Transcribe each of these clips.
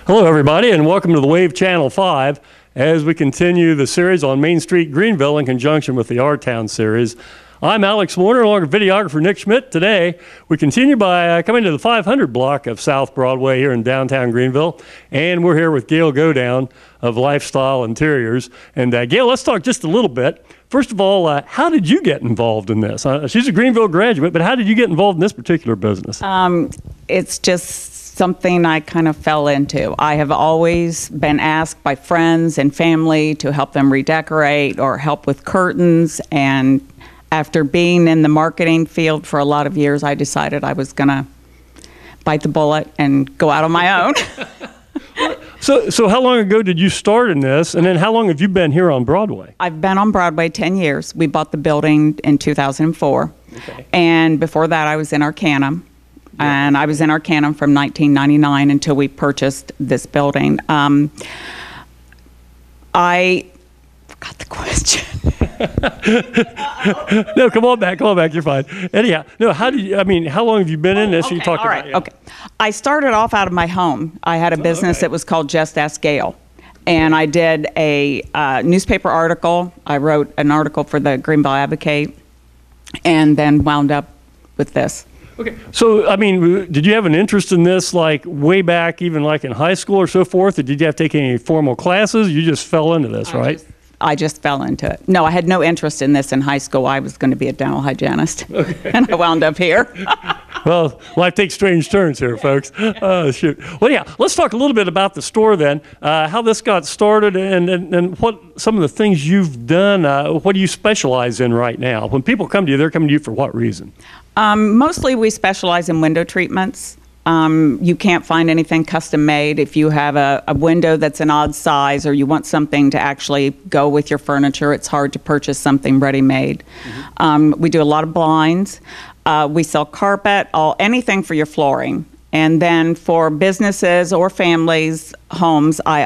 Hello, everybody, and welcome to the Wave Channel 5 as we continue the series on Main Street, Greenville, in conjunction with the Our Town series. I'm Alex Warner, along with videographer Nick Schmidt. Today, we continue by coming to the 500 block of South Broadway here in downtown Greenville, and we're here with Gail Godown of Lifestyle Interiors. And Gail, let's talk just a little bit. First of all, how did you get involved in this? She's a Greenville graduate, but how did you get involved in this particular business? It's just something I kind of fell into. I have always been asked by friends and family to help them redecorate or help with curtains, and after being in the marketing field for a lot of years, I decided I was going to bite the bullet and go out on my own. So how long ago did you start in this, and then how long have you been here on Broadway? I've been on Broadway 10 years. We bought the building in 2004, okay. And before that I was in Arcanum. Yeah. And I was in Arcanum from 1999 until we purchased this building. I forgot the question. No, come on back, you're fine. Anyhow, no, how long have you been in this? Okay, You talked all right, about, yeah. Okay. I started off out of my home. I had a business that was called Just Ask Gail. And I did a newspaper article. I wrote an article for the Greenville Advocate, and then wound up with this. Okay, so, did you have an interest in this, like, way back, even like in high school or so forth? Or did you have to take any formal classes? You just fell into this, right? I just fell into it. No, I had no interest in this in high school. I was going to be a dental hygienist, okay. And I wound up here. Well, life takes strange turns here, folks. Shoot. Well, yeah, let's talk a little bit about the store then, how this got started and what some of the things you've done. What do you specialize in right now? When people come to you, they're coming to you for what reason? Mostly we specialize in window treatments. You can't find anything custom made. If you have a window that's an odd size or you want something to actually go with your furniture, it's hard to purchase something ready-made. Mm-hmm. We do a lot of blinds. We sell carpet, anything for your flooring. And then for businesses or families, homes, I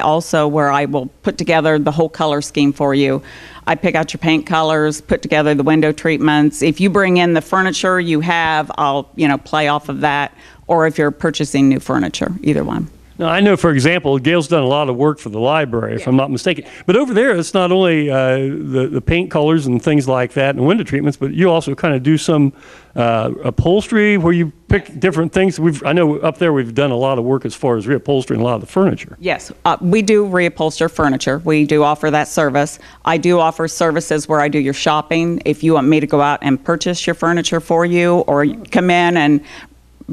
will put together the whole color scheme for you. I pick out your paint colors, put together the window treatments. If you bring in the furniture you have, I'll play off of that. Or if you're purchasing new furniture, either one. Now, I know, for example, Gail's done a lot of work for the library, if I'm not mistaken. But over there, it's not only the paint colors and things like that and window treatments, but you also kind of do some upholstery where you pick different things. I know up there we've done a lot of work as far as reupholstering a lot of the furniture. Yes, we do reupholster furniture. We do offer that service. I do offer services where I do your shopping. If you want me to go out and purchase your furniture for you or come in and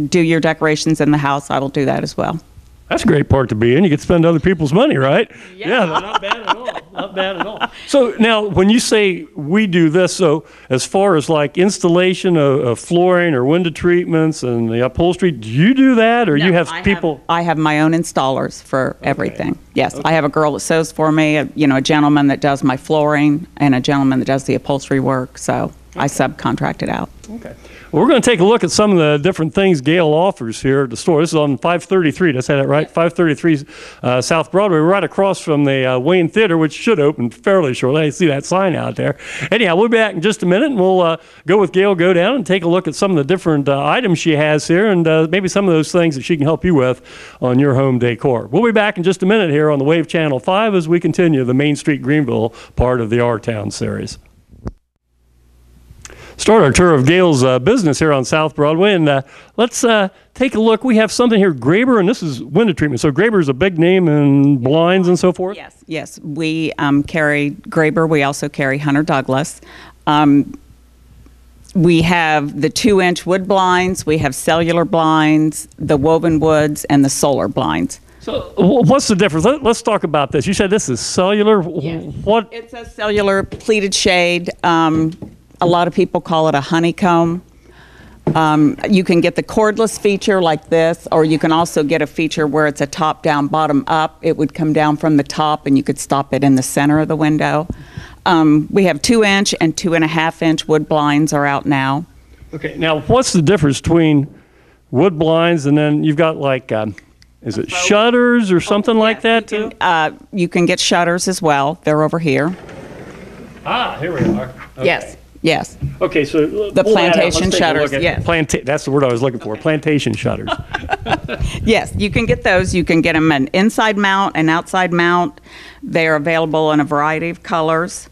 do your decorations in the house, I will do that as well. That's a great part to be in. You get to spend other people's money, right? Yeah, not bad at all. Not bad at all. So now, when you say we do this, so as far as like installation of flooring or window treatments and the upholstery, do you do that, or no, you have people? I have my own installers for everything. Okay. Yes, okay. I have a girl that sews for me. A gentleman that does my flooring, and a gentleman that does the upholstery work. So okay. I subcontract it out. Okay. Well, we're going to take a look at some of the different things Gail offers here at the store. This is on 533. Did I say that right? 533 South Broadway, right across from the Wayne Theater, which should open fairly shortly. I see that sign out there. Anyhow, we'll be back in just a minute, and we'll go with Gail Godown and take a look at some of the different items she has here and maybe some of those things that she can help you with on your home decor. We'll be back in just a minute here on the Wave Channel 5 as we continue the Main Street Greenville part of the Our Town series. Start our tour of Gail's business here on South Broadway, and let's take a look. We have something here, Graber, and this is window treatment. So Graber is a big name in blinds and so forth? Yes. We carry Graber. We also carry Hunter Douglas. We have the 2-inch wood blinds. We have cellular blinds, the woven woods, and the solar blinds. So what's the difference? Let's talk about this. You said this is cellular. Yes. What? It's a cellular pleated shade. A lot of people call it a honeycomb. You can get the cordless feature like this, or you can also get a feature where it's a top down, bottom up. It would come down from the top and you could stop it in the center of the window. We have 2-inch and 2.5-inch wood blinds are out now. Okay, now what's the difference between wood blinds and then you've got like, is it shutters or something like that too? You can get shutters as well. They're over here. Ah, here we are. Okay. Yes. Yes. Okay, so The pull that out. plantation Let's take a look shutters, at- yes. That's the word I was looking for, plantation shutters. Yes, you can get those. You can get them an inside mount and outside mount. They're available in a variety of colors.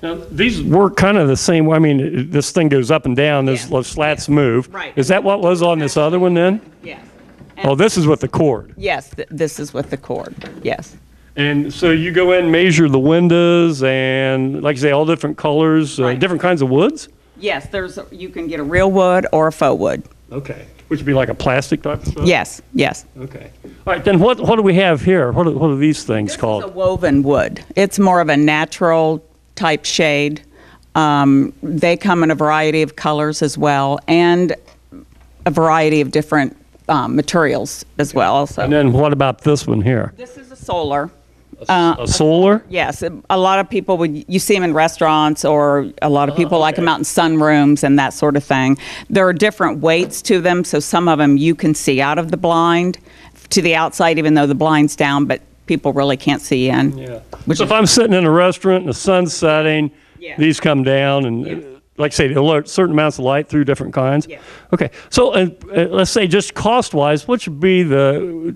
Now, these work kind of the same way. I mean, this thing goes up and down, those slats move. Right. Is that what was on this other one then? Yes. Oh, this is with the cord. Yes, this is with the cord. Yes. And so you go in, measure the windows, and like you say, all different colors, Right. different kinds of woods? Yes, you can get a real wood or a faux wood. Okay. Which would be like a plastic type of stuff? Yes, yes. Okay. All right, then what do we have here? What are these things This is called? a woven wood. It's more of a natural type shade. They come in a variety of colors as well, and a variety of different materials as well. Also, And then what about this one here? this is a solar. A solar? Yes, a lot of people you see them in restaurants, or a lot of people like them out in sunrooms and that sort of thing. There are different weights to them, so some of them you can see out of the blind to the outside, even though the blind's down, but people really can't see in. Yeah. Which So is- if I'm sitting in a restaurant and the sun's setting, Yeah. these come down and, like I say, they alert certain amounts of light through different kinds? Yeah. Okay. So let's say just cost-wise, what should be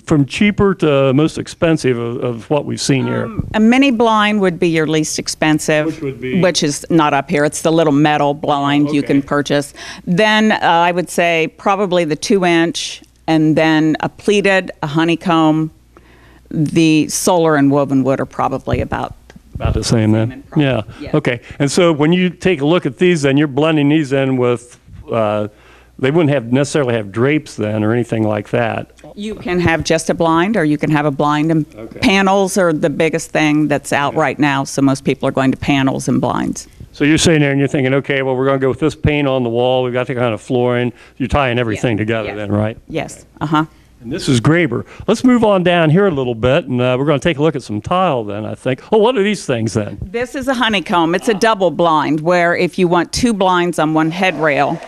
from cheaper to most expensive of what we've seen here? A mini blind would be your least expensive, Which would be? which is not up here. It's the little metal blind you can Okay. purchase. Then I would say probably the 2-inch, and then a pleated, a honeycomb. The solar and woven wood are probably about. About the same then? in price. Yeah. Yeah. Okay. And so when you take a look at these, then you're blending these in with, they wouldn't necessarily have drapes then or anything like that. You can have just a blind, or you can have a blind, and Okay. panels are the biggest thing that's out right now. So most people are going to panels and blinds. So you're sitting there and you're thinking, okay, well, we're going to go with this paint on the wall. We've got the kind of flooring. You're tying everything together Yes. then, right? Yes. Uh-huh. And this is Graber. Let's move on down here a little bit, and we're going to take a look at some tile then, I think. Oh, what are these things then? This is a honeycomb. It's a double blind, where if you want 2 blinds on one head rail,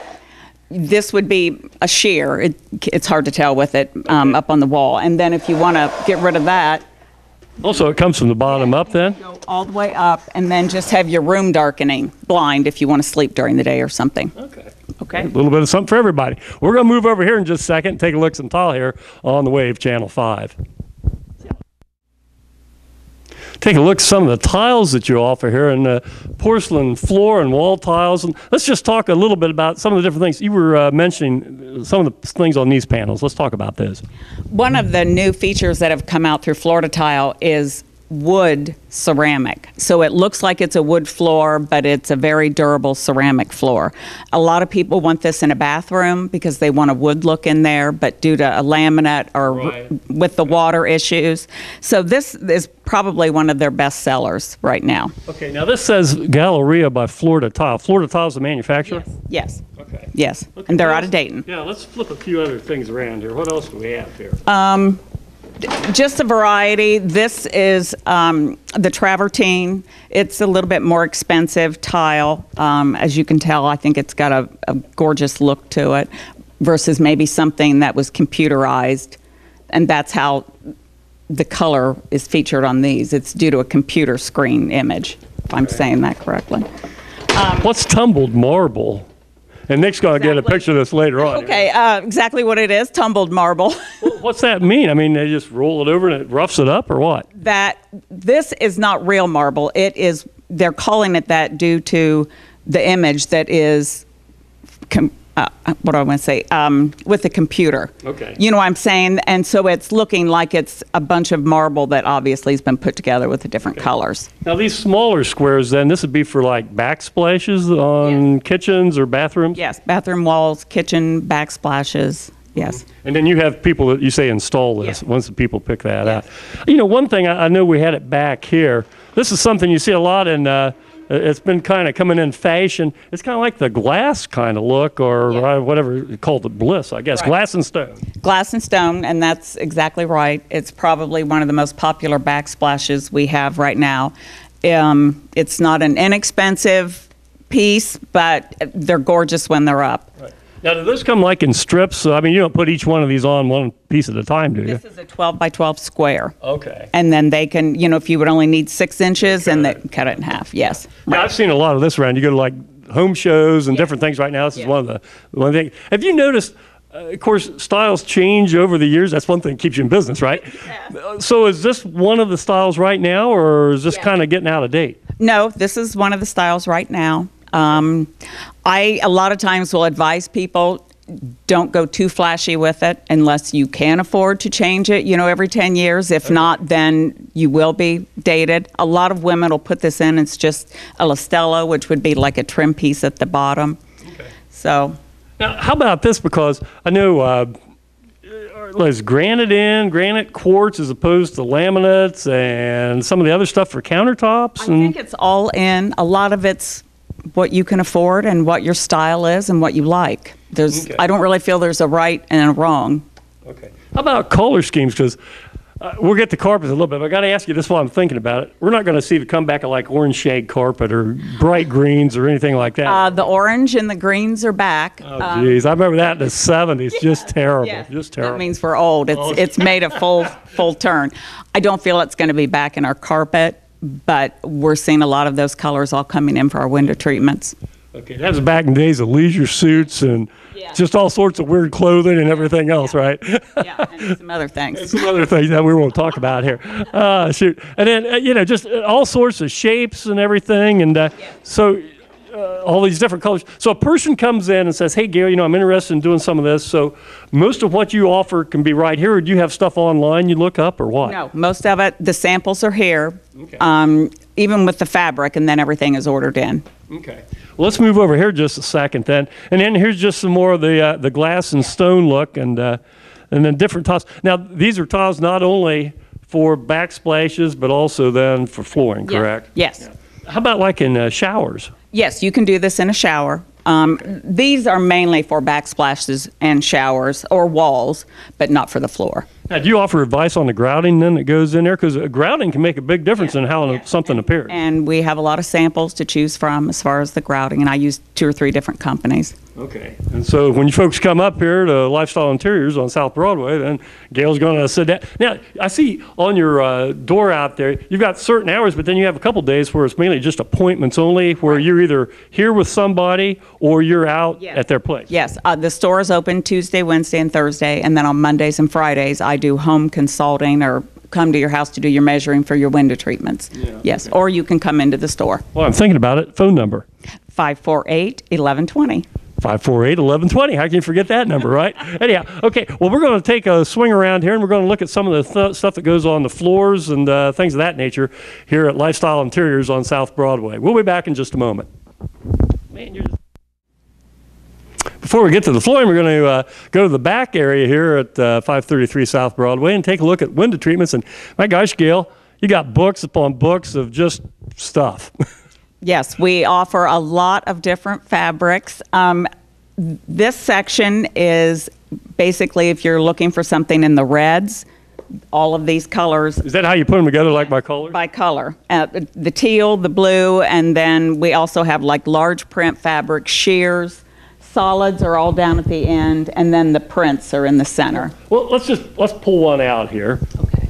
this would be a sheer. It's hard to tell with it up on the wall. And then if you want to get rid of that, Also, it comes from the bottom up then? go all the way up, and then just have your room darkening blind if you want to sleep during the day or something. Okay. Okay? A little bit of something for everybody. We're going to move over here in just a second and take a look at some tile here on the Wave Channel 5. Take a look at some of the tiles that you offer here, and porcelain floor and wall tiles. And let's just talk a little bit about some of the different things. You were mentioning some of the things on these panels. Let's talk about this. One of the new features that have come out through Florida Tile is wood ceramic. So it looks like it's a wood floor, but it's a very durable ceramic floor. A lot of people want this in a bathroom because they want a wood look in there, but due to a laminate or Right. with the water issues. So this is probably one of their best sellers right now. Okay, now this says Galleria by Florida Tile. Florida Tile is the manufacturer? Yes. Okay. Yes. Okay, And they're what out of else- Dayton. Yeah, let's flip a few other things around here. What else do we have here? Just a variety. This is the travertine. It's a little bit more expensive tile. As you can tell, I think it's got a gorgeous look to it versus maybe something that was computerized. And that's how the color is featured on these. It's due to a computer screen image, if I'm saying that correctly. What's tumbled marble? And Nick's going to get a Exactly. picture of this later on. Okay, exactly what it is, tumbled marble. What's that mean? I mean, they just roll it over and it roughs it up or what? That this is not real marble. It is, they're calling it that due to the image that is, what do I want to say, with the computer. Okay. You know what I'm saying? And so it's looking like it's a bunch of marble that obviously has been put together with the different colors. Now, these smaller squares, then, this would be for like backsplashes on kitchens or bathrooms? Yes, bathroom walls, kitchen, backsplashes, yes. And then you have people that you say install this Yeah. once the people pick that Yes. out. You know, one thing, I know we had it back here. This is something you see a lot in, it's been kind of coming in fashion. It's kind of like the glass kind of look or Yeah. whatever you call it, bliss, I guess. Right. Glass and stone. Glass and stone, and that's exactly right. It's probably one of the most popular backsplashes we have right now. It's not an inexpensive piece, but they're gorgeous when they're up. Now, do those come like in strips? So, I mean, you don't put each one of these on one piece at a time, do you? This is a 12 by 12 square. Okay. And then they can, you know, if you would only need 6 inches, and they it. cut it in half, yes. Yeah, I've seen a lot of this around. You go to like home shows and different things right now. This is one thing. Have you noticed? Of course, styles change over the years. That's one thing that keeps you in business, right? So is this one of the styles right now, or is this kind of getting out of date? No, this is one of the styles right now. I a lot of times will advise people, don't go too flashy with it unless you can afford to change it, every 10 years. If not, then you will be dated. A lot of women will put this in. It's just a Listello, which would be like a trim piece at the bottom. Okay. So. Now, how about this? Because I know there's granite quartz as opposed to laminates and some of the other stuff for countertops. I think it's all in. A lot of it's what you can afford and what your style is and what you like. I don't really feel there's a right and a wrong. Okay. How about color schemes? Because we'll get to carpets a little bit, but I got to ask you this while I'm thinking about it. We're not going to see the comeback of like orange shade carpet or bright greens or anything like that. The orange and the greens are back. Oh, geez. I remember that in the 70s. Just terrible. Yeah. Just terrible. That means we're old. It's made a full turn. I don't feel it's going to be back in our carpet, but we're seeing a lot of those colors all coming in for our window treatments. Okay, that was back in the days of leisure suits and just all sorts of weird clothing and everything else, right? Yeah, and some other things. And some other things that we won't talk about here. Shoot. And then, just all sorts of shapes and everything. And so all these different colors. So a person comes in and says, hey, Gail, I'm interested in doing some of this. So most of what you offer can be right here, or do you have stuff online you look up, or what? No, most of it, the samples are here, even with the fabric, and then everything is ordered in. Okay. Well, let's move over here just a second then. And then here's just some more of the glass and stone look, and then different tiles. Now, these are tiles not only for backsplashes, but also then for flooring, correct? Yes. Yeah. How about like in showers? Yes, you can do this in a shower. These are mainly for backsplashes and showers or walls, but not for the floor. Now, do you offer advice on the grouting then that goes in there? Because grouting can make a big difference in how something appears. And we have a lot of samples to choose from as far as the grouting, and I use 2 or 3 different companies. Okay. And so when you folks come up here to Lifestyle Interiors on South Broadway, then Gail's going to sit down. Now, I see on your door out there, you've got certain hours, but then you have a couple days where it's mainly just appointments only, where you're either here with somebody or you're out at their place. Yes. The store is open Tuesday, Wednesday, and Thursday, and then on Mondays and Fridays, I do home consulting or come to your house to do your measuring for your window treatments. Yeah, yes. Okay. Or you can come into the store. Well, I'm thinking about it. Phone number. 548-1120. 548-1120. How can you forget that number, right? Anyhow, okay. Well, we're going to take a swing around here, and we're going to look at some of the stuff that goes on the floors and things of that nature here at Lifestyle Interiors on South Broadway. We'll be back in just a moment. Man, you're just... Before we get to the flooring, we're going to go to the back area here at 533 South Broadway and take a look at window treatments. And my gosh, Gail, you got books upon books of just stuff. Yes, we offer a lot of different fabrics. This section is basically if you're looking for something in the reds, all of these colors. Is that how you put them together, like by color? By color. The teal, the blue, and then we also have like large print fabric, sheers. Solids are all down at the end, and then the prints are in the center. Well, let's pull one out here. Okay.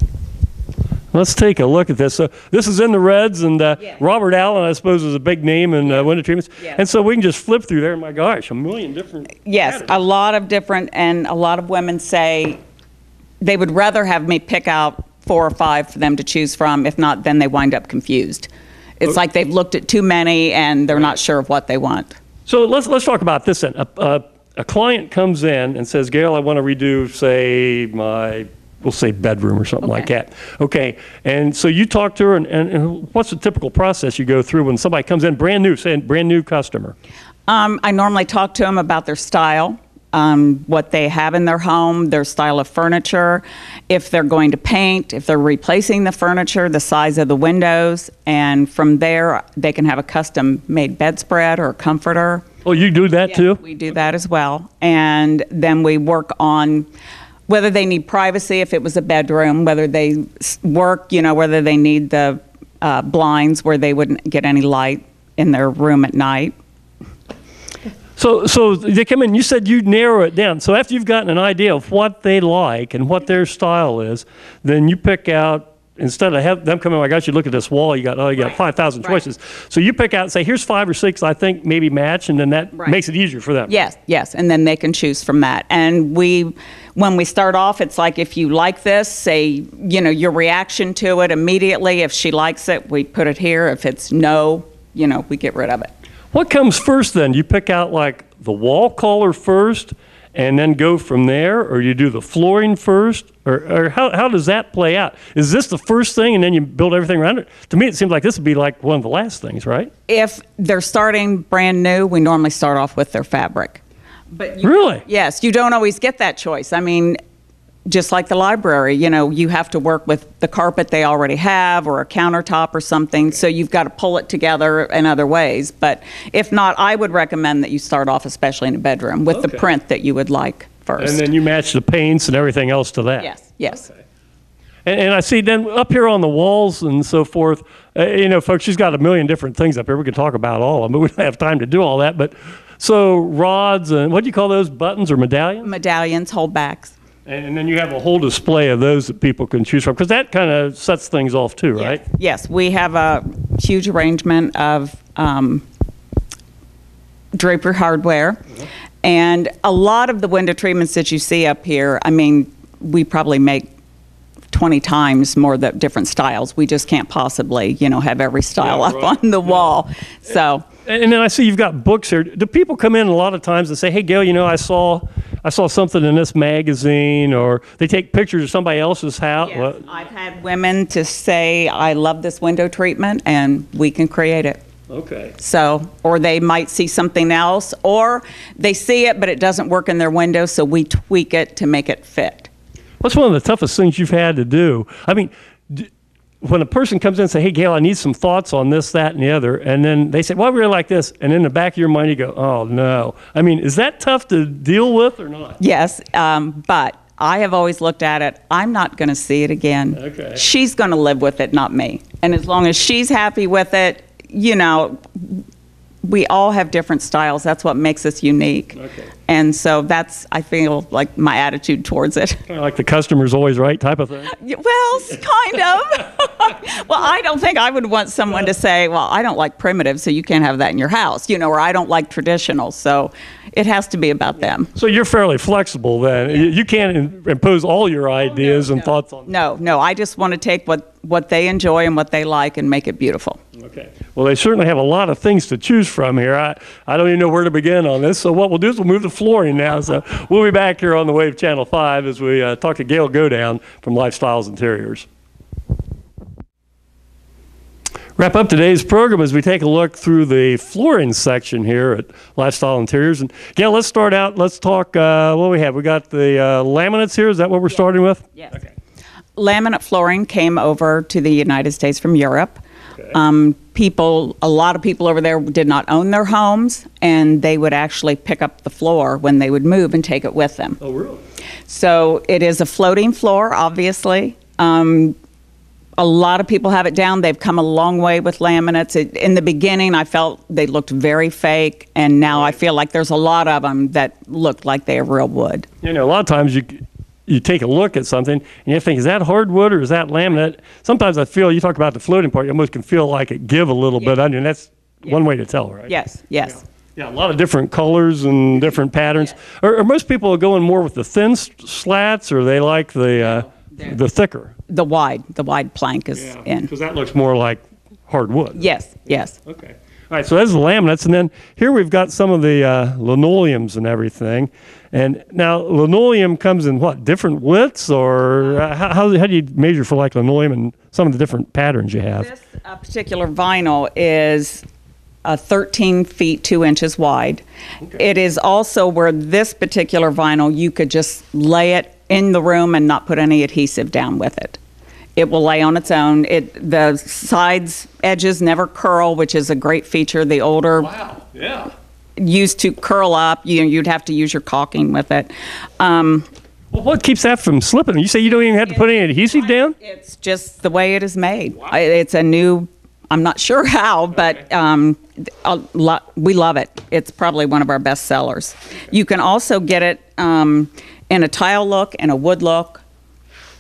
Let's take a look at this. So this is in the reds, and Robert Allen, I suppose, is a big name in window treatments. Yes. And so we can just flip through there. My gosh, a million different. Yes, patterns. A lot of different, and a lot of women say they would rather have me pick out 4 or 5 for them to choose from. If not, then they wind up confused. It's like they've looked at too many, and they're not sure of what they want. So let's talk about this then. A client comes in and says, Gail, I want to redo, say, we'll say bedroom or something like that. Okay, and so you talk to her, and what's the typical process you go through when somebody comes in brand new, say a brand new customer? I normally talk to them about their style, what they have in their home, their style of furniture, if they're going to paint, if they're replacing the furniture, the size of the windows, and from there they can have a custom made bedspread or a comforter. Oh, you do that too? We do that as well. And then we work on whether they need privacy, if it was a bedroom, whether they work, whether they need the blinds where they wouldn't get any light in their room at night. So they come in, you said you narrow it down. So after you've gotten an idea of what they like and what their style is, then you pick out instead of them coming, I got you, look at this wall, you got 5,000 choices. So you pick out and say, here's 5 or 6 I think maybe match, and then that makes it easier for them. Yes, and then they can choose from that. And when we start off, it's like, if you like this, say, your reaction to it immediately. If she likes it, we put it here. If it's no, we get rid of it. What comes first then? You pick out like the wall color first and then go from there, or you do the flooring first, or how does that play out? Is this the first thing and then you build everything around it? To me, it seems like this would be like one of the last things, right? If they're starting brand new, we normally start off with their fabric. But really? Yes, you don't always get that choice. I mean, just like the library, you have to work with the carpet they already have or a countertop or something, so you've got to pull it together in other ways. But if not, I would recommend that you start off, especially in a bedroom, with the print that you would like first. And then you match the paints and everything else to that. Yes. Okay. And I see then up here on the walls and so forth, folks, she's got a million different things up here. We could talk about all of them, but we don't have time to do all that. But so rods and what do you call those, buttons or medallions? Medallions, holdbacks. And then you have a whole display of those that people can choose from, because that kind of sets things off too, right? Yes, we have a huge arrangement of draper hardware. And a lot of the window treatments that you see up here, I mean, we probably make 20 times more the different styles. We just can't possibly, have every style up on the wall. So. And then I see you've got books here. Do people come in a lot of times and say, hey, Gail, I saw something in this magazine, or they take pictures of somebody else's house? Yes, I've had women to say, I love this window treatment, and we can create it. Okay. So, or they might see something else, or they see it, but it doesn't work in their window, so we tweak it to make it fit. What's one of the toughest things you've had to do? I mean, when a person comes in and says, hey, Gail, I need some thoughts on this, that, and the other, and then they say, well, I really like this, and in the back of your mind you go, oh, no. I mean, is that tough to deal with or not? Yes, but I have always looked at it, I'm not going to see it again. Okay. She's going to live with it, not me. And as long as she's happy with it, we all have different styles. That's what makes us unique. Okay. And so that's, I feel like, my attitude towards it. Kind of like the customer's always right type of thing? Well, kind of. Well, I don't think I would want someone to say, well, I don't like primitive, so you can't have that in your house, or I don't like traditional. So it has to be about them. So you're fairly flexible then. You can't impose all your ideas and thoughts on them. No. I just want to take what they enjoy and what they like and make it beautiful. Okay. Well, they certainly have a lot of things to choose from here. I don't even know where to begin on this. So what we'll do is we'll move to flooring now. So we'll be back here on the Wave Channel 5 as we talk to Gail Godown from Lifestyles Interiors. Wrap up today's program as we take a look through the flooring section here at Lifestyle Interiors. And Gail, let's start out. Let's talk what we have. We got the laminates here. Is that what we're starting with? Yes. Okay. Laminate flooring came over to the United States from Europe. Okay. A lot of people over there did not own their homes, and they would actually pick up the floor when they would move and take it with them. Oh, really? So it is a floating floor, obviously. A lot of people have it down. They've come a long way with laminates. In the beginning, I felt they looked very fake, and now I feel like there's a lot of them that look like they are real wood. A lot of times you take a look at something and you think, is that hardwood or is that laminate? Sometimes I feel, you talk about the floating part, you almost can feel like it give a little bit under, and that's one way to tell, right? Yes. Yeah, a lot of different colors and different patterns. Yes. Are most people going more with the thin slats, or they like the thicker? The wide plank is in. Because that looks more like hardwood. Yes. Okay. All right, so that's the laminates, and then here we've got some of the linoleums and everything. And now linoleum comes in what, different widths, or how do you measure for like linoleum and some of the different patterns you have? This particular vinyl is 13 feet 2 inches wide. Okay. It is also where this particular vinyl, you could just lay it in the room and not put any adhesive down with it. It will lay on its own. The sides edges never curl, which is a great feature. The older used to curl up. You'd have to use your caulking with it. Well, what keeps that from slipping? You say you don't even have to put any adhesive down? It's just the way it is made. Wow. It's a new, I'm not sure how, but we love it. It's probably one of our best sellers. Okay. You can also get it in a tile look and a wood look,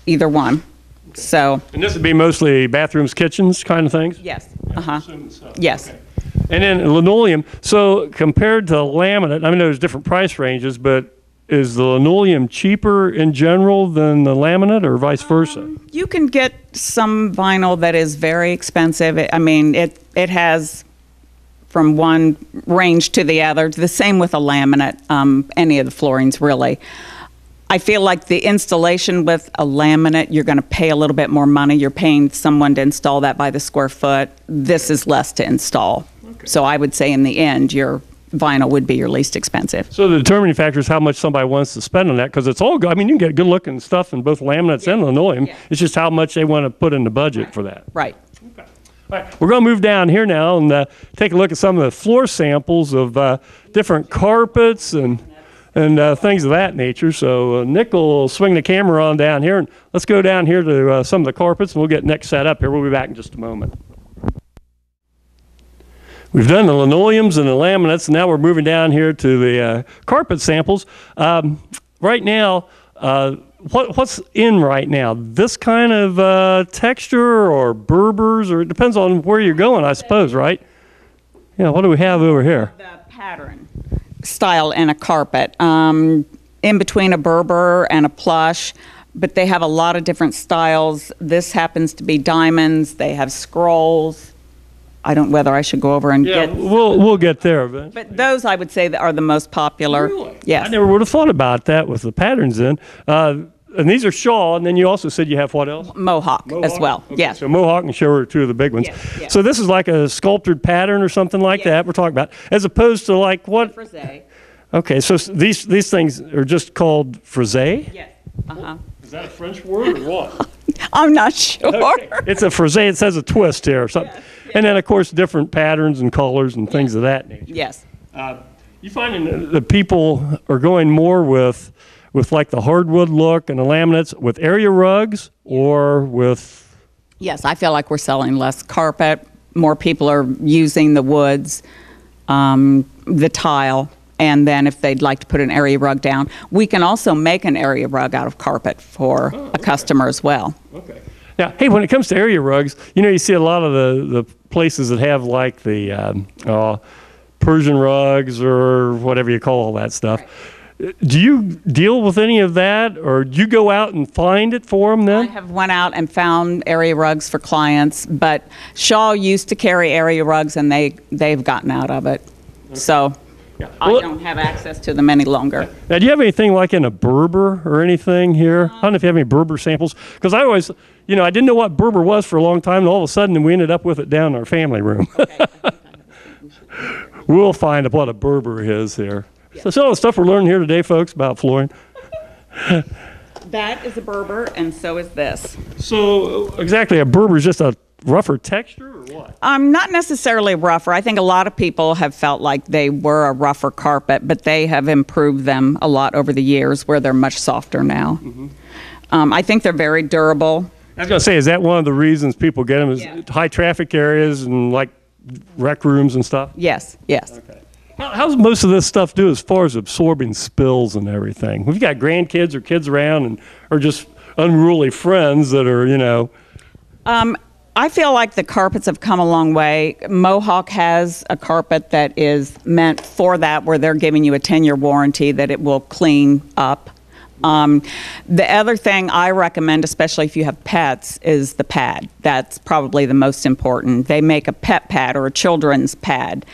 either one. So, And this would be mostly bathrooms, kitchens kind of things? yes, Assuming so. yes. Okay. And then linoleum, so compared to laminate, I mean, there's different price ranges, but is the linoleum cheaper in general than the laminate or vice versa? You can get some vinyl that is very expensive. I mean, it has from one range to the other. The same with a laminate, any of the floorings really. I feel like the installation with a laminate, you're going to pay a little bit more money. You're paying someone to install that by the square foot. This is less to install. Okay. So I would say in the end, your vinyl would be your least expensive. So the determining factor is how much somebody wants to spend on that, because it's all good. I mean, you can get good looking stuff in both laminates and linoleum. Yeah. It's just how much they want to put in the budget for that. Right. Okay. All right, we're going to move down here now and take a look at some of the floor samples of different carpets and things of that nature. So Nick will swing the camera on down here, and let's go down here to some of the carpets, and we'll get Nick set up here. We'll be back in just a moment. We've done the linoleums and the laminates, and now we're moving down here to the carpet samples. Right now, what's in right now? This kind of texture or Berbers, or it depends on where you're going, I suppose, right? Yeah, what do we have over here? The pattern style in a carpet, in between a Berber and a plush, but they have a lot of different styles. This happens to be diamonds. They have scrolls. I don't know whether I should go over and get. We'll get there eventually. But those I would say that are the most popular. Really? Yes. I never would have thought about that with the patterns in. And these are shawl, and then you also said you have what else? Mohawk as well. Okay, Yes. So Mohawk and show are two of the big ones. Yes, yes. So this is like a sculptured pattern or something like Yes. that we're talking about, as opposed to like what? Frisé. Okay, so these things are just called frisé? Yes. Is that a French word or what? I'm not sure. Okay. It's a frisé. It says a twist here or something. Yes, yes. And then, of course, different patterns and colors and things of that nature. Yes. You find that people are going more with like the hardwood look and the laminates with area rugs or with? Yes, I feel like we're selling less carpet. More people are using the woods, the tile, and then if they'd like to put an area rug down, we can also make an area rug out of carpet for a customer as well. Okay. Now, hey, when it comes to area rugs, you see a lot of the places that have like the Persian rugs or whatever you call all that stuff. Right. Do you deal with any of that, or do you go out and find it for them then? I have went out and found area rugs for clients, but Shaw used to carry area rugs, and they've gotten out of it. Okay. So yeah. Well, I don't have access to them any longer. Now, do you have anything like in a Berber or anything here? I don't know if you have any Berber samples, because I always, I didn't know what Berber was for a long time, and all of a sudden we ended up with it down in our family room. Okay. We'll find out what a Berber is here. Yeah. So all the stuff we're learning here today, folks, about flooring. That is a Berber, and so is this. So exactly, a Berber is just a rougher texture or what? Not necessarily rougher. I think a lot of people have felt like they were a rougher carpet, but they have improved them a lot over the years where they're much softer now. Mm-hmm. I think they're very durable. I was going to say, is that one of the reasons people get them is high traffic areas and like rec rooms and stuff? Yes, yes. Okay. How's most of this stuff do as far as absorbing spills and everything? We've got grandkids or kids around or just unruly friends that are, I feel like the carpets have come a long way. Mohawk has a carpet that is meant for that, where they're giving you a 10-year warranty that it will clean up. The other thing I recommend, especially if you have pets, is the pad. That's probably the most important. They make a pet pad or a children's pad.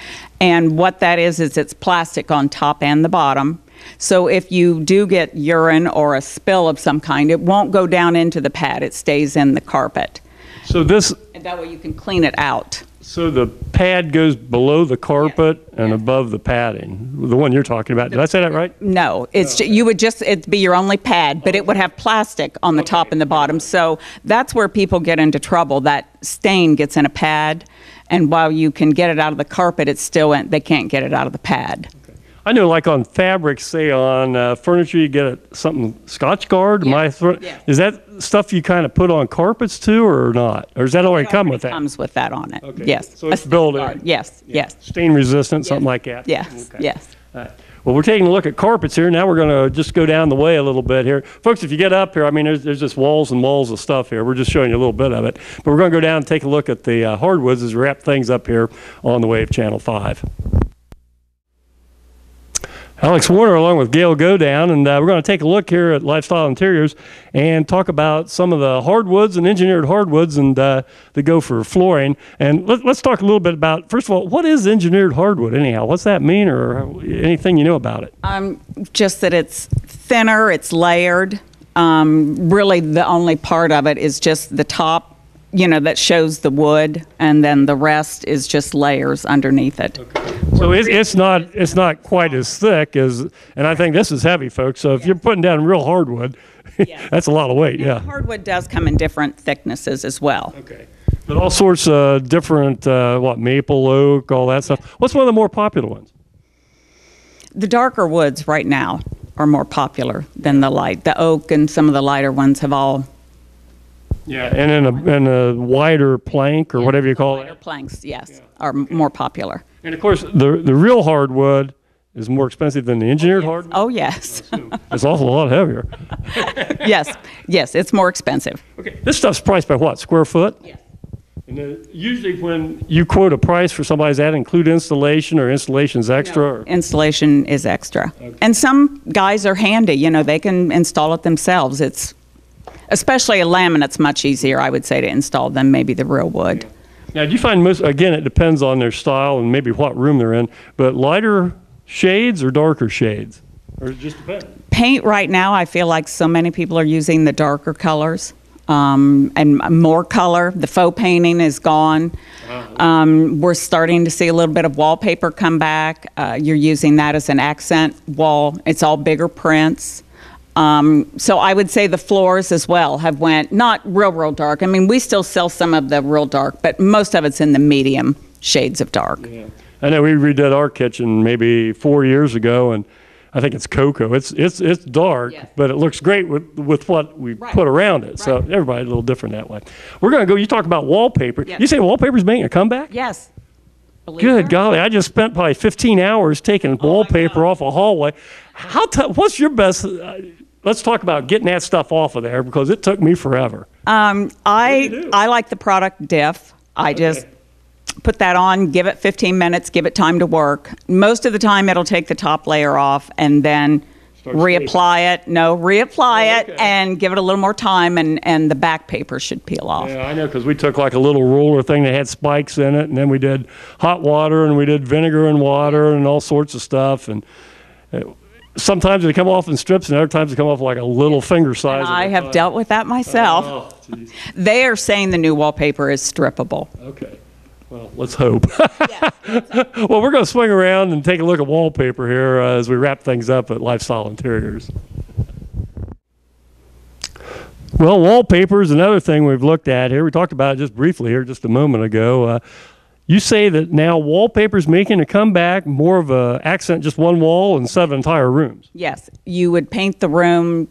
And what that is it's plastic on top and the bottom. So if you do get urine or a spill of some kind, it won't go down into the pad. It stays in the carpet. So this... And that way you can clean it out. So the pad goes below the carpet and above the padding, the one you're talking about. Did I say that right? No, it'd be your only pad, but it would have plastic on the top and the bottom. So that's where people get into trouble. That stain gets in a pad, and while you can get it out of the carpet, they can't get it out of the pad. Okay. I know, like on fabrics, say on furniture, you get something Scotch Guard. Yes. Is that stuff you kind of put on carpets too, or not? Or does that already come with that? It comes with that on it. Okay. Yes. So it's built in. Yes. Yes. Stain resistant, something like that. Yes. Okay. Yes. All right. Well, we're taking a look at carpets here. Now we're going to just go down the way a little bit here. Folks, if you get up here, I mean, there's just walls and walls of stuff here. We're just showing you a little bit of it. But we're going to go down and take a look at the hardwoods as we wrap things up here on the way of Channel 5. Alex Warner along with Gail Godown, and we're going to take a look here at Lifestyle Interiors and talk about some of the hardwoods and engineered hardwoods and that go for flooring. And let's talk a little bit about, first of all, what is engineered hardwood anyhow? What's that mean, or anything you know about it? Just that it's thinner, it's layered. Really the only part of it is just the top, that shows the wood, and then the rest is just layers underneath it. Okay. So it's not quite as thick as, and I think this is heavy, folks. So if you're putting down real hardwood, that's a lot of weight. Yeah. Hardwood does come in different thicknesses as well. Okay. But all sorts of different, maple, oak, all that stuff. What's one of the more popular ones? The darker woods right now are more popular than the light. The oak and some of the lighter ones have all. Yeah, and in a wider plank or whatever you call it. Wider planks, yes, are more popular. And of course, the real hardwood is more expensive than the engineered hardwood. Oh yes. It's an awful lot heavier. yes, it's more expensive. Okay, this stuff's priced by what? Square foot? Yes. And usually when you quote a price for somebody, does that include installation, or installation's extra? No, installation is extra. Okay. And some guys are handy, they can install it themselves. Especially a laminate's much easier, I would say, to install than maybe the real wood. Yeah. Now, do you find again, it depends on their style and maybe what room they're in, but lighter shades or darker shades? Or it just depends? Paint right now, I feel like so many people are using the darker colors and more color. The faux painting is gone. We're starting to see a little bit of wallpaper come back. You're using that as an accent wall. It's all bigger prints. So I would say the floors as well have went not real dark. I mean, we still sell some of the real dark, but most of it's in the medium shades of dark. Yeah. I know we redid our kitchen maybe 4 years ago, and I think it's cocoa. It's dark, yes, but it looks great with what we put around it. Right. So everybody's a little different that way. We're going to go, you talk about wallpaper. Yes. You say wallpaper's making a comeback? Yes. Good golly, I just spent probably 15 hours taking wallpaper off a hallway. What's your best... let's talk about getting that stuff off of there, because it took me forever. I like the product diff. I just put that on, give it 15 minutes, give it time to work. Most of the time it'll take the top layer off and then reapply it, and give it a little more time, and the back paper should peel off. Yeah, I know, because we took like a little roller thing that had spikes in it, and then we did hot water, and we did vinegar and water and all sorts of stuff, and sometimes they come off in strips, and other times they come off like a little finger size. I have dealt with that myself. They are saying the new wallpaper is strippable. Okay. Well, let's hope. Well, we're going to swing around and take a look at wallpaper here as we wrap things up at Lifestyle Interiors. Well, wallpaper is another thing we've looked at here. We talked about it just briefly here just a moment ago. You say that now wallpaper is making a comeback, more of a accent, just one wall instead of entire rooms. Yes. You would paint the room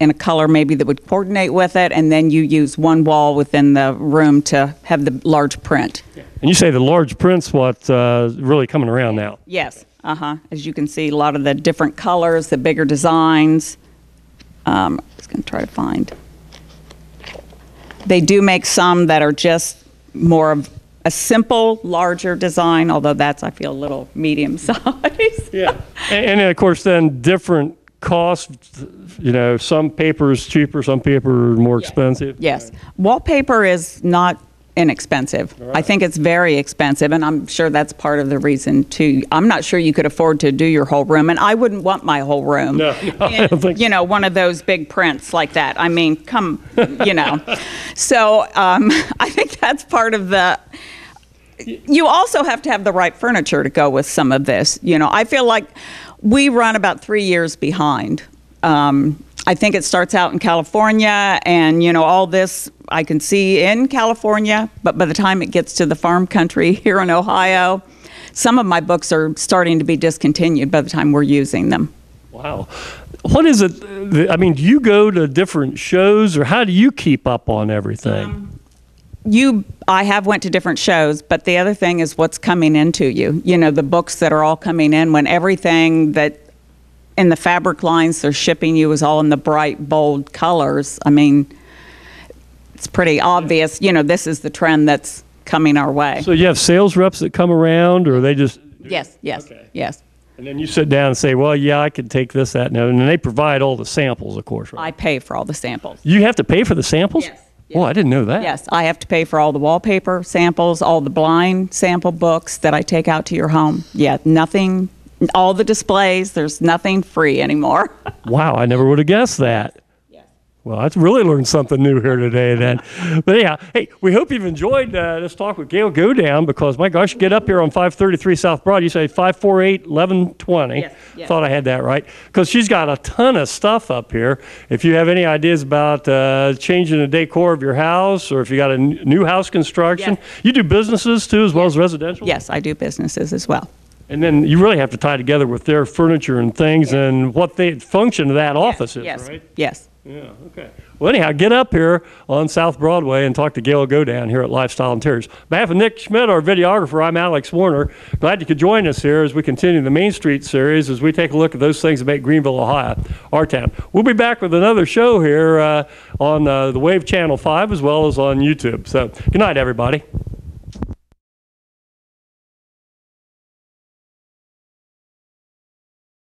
in a color maybe that would coordinate with it, and then you use one wall within the room to have the large print. And you say the large print's what's really coming around now. Yes. As you can see, a lot of the different colors, the bigger designs. I'm just going to try to find. They do make some that are just more of a simple, larger design, although that's, I feel, a little medium size. Yeah. And of course, then different costs, some paper is cheaper, some paper is more expensive. Yes. Wallpaper is not inexpensive. Right. I think it's very expensive, and I'm sure that's part of the reason too. I'm not sure you could afford to do your whole room, and I wouldn't want my whole room I don't think so. One of those big prints like that. I mean, So I think that's part of the... You also have to have the right furniture to go with some of this. I feel like we run about 3 years behind. I think it starts out in California, and all this I can see in California, but by the time it gets to the farm country here in Ohio, some of my books are starting to be discontinued by the time we're using them. Wow. What is it? I mean, do you go to different shows, or how do you keep up on everything? I have went to different shows, but the other thing is what's coming into you. The books that are all coming in, when everything that in the fabric lines they're shipping you is all in the bright, bold colors. I mean, it's pretty obvious, you know, this is the trend that's coming our way. So you have sales reps that come around, or they just... Yes, yes, Okay. yes. And then you sit down and say, well, yeah, I could take this, that, and that. And then they provide all the samples, of course, right? I pay for all the samples. You have to pay for the samples? Yes. Oh, I didn't know that. Yes, I have to pay for all the wallpaper samples, all the blind sample books that I take out to your home. Yeah, nothing, all the displays, there's nothing free anymore. Wow, I never would have guessed that. Well, I've really learned something new here today then. But yeah, hey, we hope you've enjoyed this talk with Gail Godown, because, my gosh, get up here on 533 South Broad. You say 548-1120. Yes, yes. Thought I had that right. Because she's got a ton of stuff up here. If you have any ideas about changing the decor of your house, or if you got a new house construction, Yes. you do businesses too, as well as residential? Yes, I do businesses as well. And then you really have to tie together with their furniture and things and what the function of that office is, Yes, right? yes. Yeah, okay. Well, anyhow, get up here on South Broadway and talk to Gail Godown here at Lifestyle Interiors. On behalf of Nick Schmidt, our videographer, I'm Alex Warner. Glad you could join us here as we continue the Main Street series, as we take a look at those things that make Greenville, Ohio, our town. We'll be back with another show here on the Wave Channel 5, as well as on YouTube. So good night, everybody.